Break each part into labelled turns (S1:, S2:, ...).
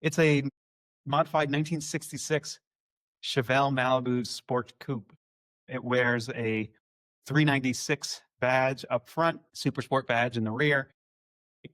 S1: It's a modified 1966 Chevelle Malibu Sport Coupe. It wears a 396 badge up front, Super Sport badge in the rear.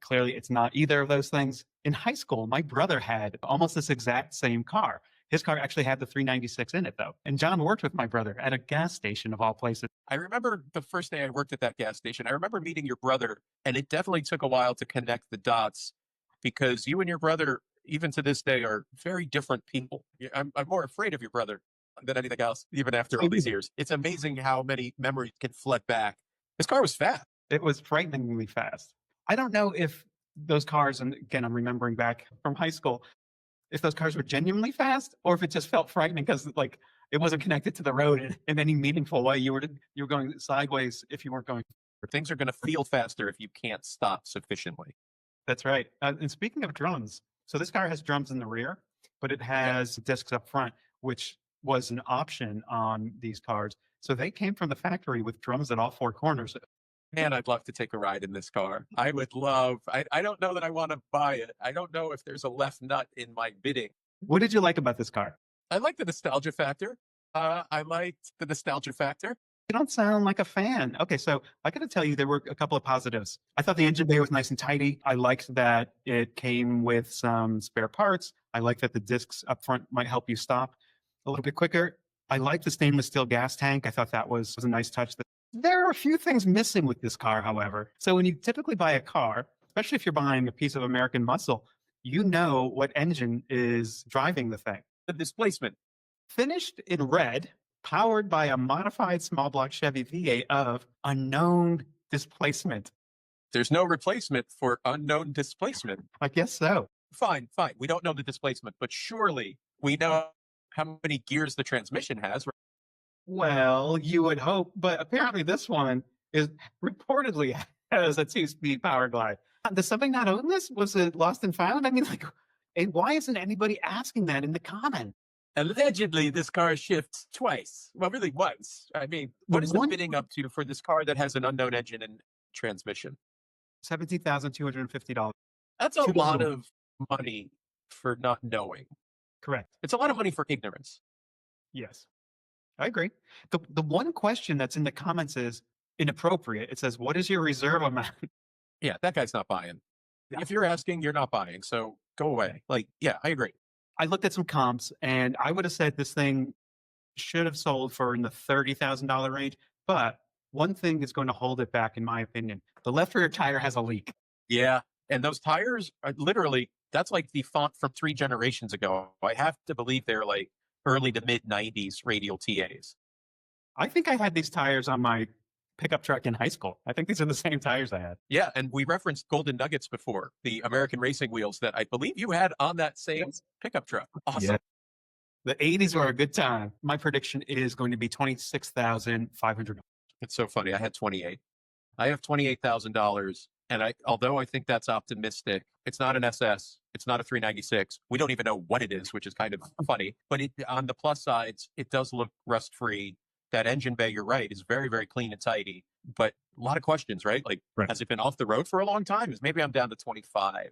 S1: Clearly, it's not either of those things. In high school, my brother had almost this exact same car. His car actually had the 396 in it, though. And John worked with my brother at a gas station of all places.
S2: I remember the first day I worked at that gas station. I remember meeting your brother, and it definitely took a while to connect the dots because you and your brother, even to this day, are very different people. I'm more afraid of your brother than anything else, even after all these years. It's amazing how many memories can flood back. His car was fast.
S1: It was frighteningly fast. I don't know if those cars, and again, I'm remembering back from high school, if those cars were genuinely fast or if it just felt frightening because like it wasn't connected to the road in any meaningful way. You were going sideways if you weren't going.
S2: Things are going to feel faster if you can't stop sufficiently.
S1: That's right. And speaking of drums, so this car has drums in the rear, but it has discs up front, which was an option on these cars. So they came from the factory with drums at all four corners.
S2: Man, I'd love to take a ride in this car. I would love, I don't know that I want to buy it. I don't know if there's a left nut in my bidding.
S1: What did you like about this car?
S2: I like the nostalgia factor. I liked the nostalgia factor.
S1: You don't sound like a fan. Okay, so I got to tell you, there were a couple of positives. I thought the engine bay was nice and tidy. I liked that it came with some spare parts. I like that the discs up front might help you stop a little bit quicker. I like the stainless steel gas tank. I thought that was a nice touch. There are a few things missing with this car, however. So when you typically buy a car, especially if you're buying a piece of American muscle, you know what engine is driving the thing.
S2: The displacement.
S1: Finished in red, powered by a modified small block Chevy V8 of unknown displacement.
S2: There's no replacement for unknown displacement.
S1: I guess so.
S2: Fine. We don't know the displacement, but surely we know how many gears the transmission has.
S1: Well, you would hope, but apparently this one is reportedly has a 2-speed power glide. Does somebody not own this? Was it lost and found? I mean, like, and why isn't anybody asking that in the comment?
S2: Allegedly, this car shifts twice. Well, really once. I mean, what is the bidding up to for this car that has an unknown engine and transmission?
S1: $17,250.
S2: That's a lot of money for not knowing.
S1: Correct.
S2: It's a lot of money for ignorance.
S1: Yes, I agree. The one question that's in the comments is inappropriate. It says, what is your reserve amount?
S2: Yeah, that guy's not buying. If you're asking, you're not buying. So go away. Like, yeah, I agree.
S1: I looked at some comps and I would have said this thing should have sold for in the $30,000 range. But one thing is going to hold it back, in my opinion. The left rear tire has a leak.
S2: Yeah. And those tires are literally, that's like the font from 3 generations ago. I have to believe they're like early to mid 90s radial TAs.
S1: I think I had these tires on my pickup truck in high school. I think these are the same tires I had.
S2: Yeah. And we referenced Golden Nuggets before, the American racing wheels that I believe you had on that same pickup truck. Awesome. Yeah.
S1: The 80s were a good time. My prediction is going to be $26,500.
S2: It's so funny. I had 28. I have $28,000. And although I think that's optimistic, it's not an SS. It's not a 396. We don't even know what it is, which is kind of funny. But on the plus sides, it does look rust-free. That engine bay, you're right, is very, very clean and tidy. But a lot of questions, right? Like, has it been off the road for a long time? Maybe I'm down to 25.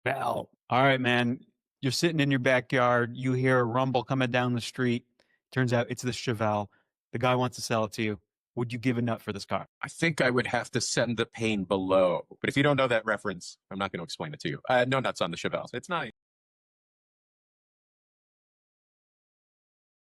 S1: Well, all right, man. You're sitting in your backyard. You hear a rumble coming down the street. Turns out it's the Chevelle. The guy wants to sell it to you. Would you give a nut for this car?
S2: I think I would have to send the pain below. But if you don't know that reference, I'm not going to explain it to you. No nuts on the Chevelle. It's nice.